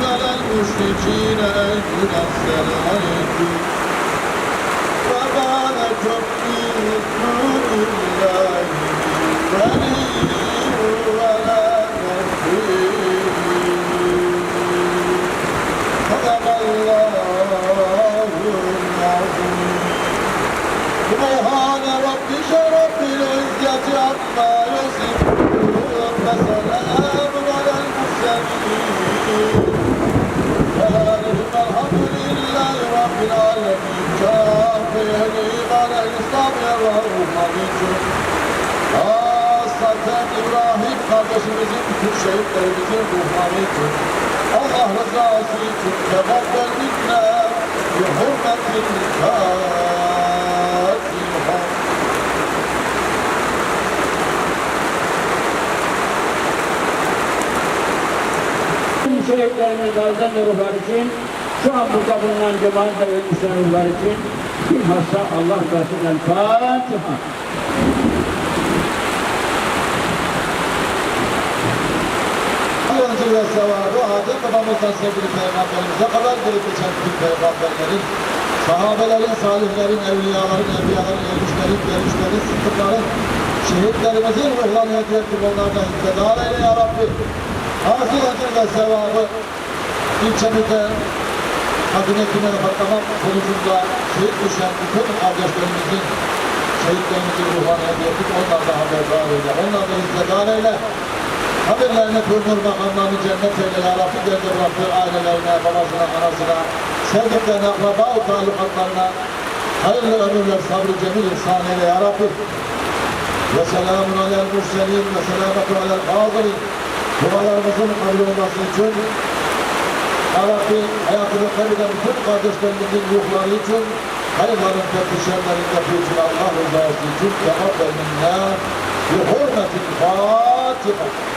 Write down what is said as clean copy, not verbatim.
على المشركين أن ينزل عليكم وما لكم من دون الله ولي ولا نصير صدق الله العظيم سبحان ربك رب العزة عما يصفون وسلام على المرسلين الحمد لله رب العالمين كافيني على الإسلام والرحمة Hasaten İbrahim kardeşimizin bütün şehitlerimizin ruhları için Allah rızası için tevakkal minna bi hurmetil Fatiha. Şehitlerimiz bazen de ruhlar için, şu an burada bulunan cemaat ve ölmüşler ruhlar için bilhassa Allah rızasından Fatiha. Ve sevabı Adem babamızdan sevgili peygamberimize kadar gelip geçen bütün peygamberlerin, sahabelerin, salihlerin, evliyaların, enbiyaların, gelmişlerin, sıddıkların, şehitlerimizin ruhlarını hediye ettik, onlardan hissedar eyle ya Rabbi. Hasıl acır ve sevabı ilçemizde Kadın Ekimleri patlama sonucunda şehit düşen bütün kardeşlerimizin, şehitlerimizin ruhlarını hediye ettik, onlardan haberdar eyle, onlardan hissedar eyle. Haberlerine kurdur makamlarını cennet eyle ya Rabbi, geride bıraktığı ailelerine, babasına, anasına, sevdiklerine, akraba-ı talukatlarına hayırlı ömürler, sabrı cemil ihsan eyle ya Rabbi. Ve selamun alel murselin ve selamatu alel hazırin. Dualarımızın kabul olması için ya Rabbi, hayatını kaybeden bütün kardeşlerimizin ruhları için, hayırların tepkişenlerin yapı için, Allah rızası için, cevap verminler, bi hurmetil Fatiha.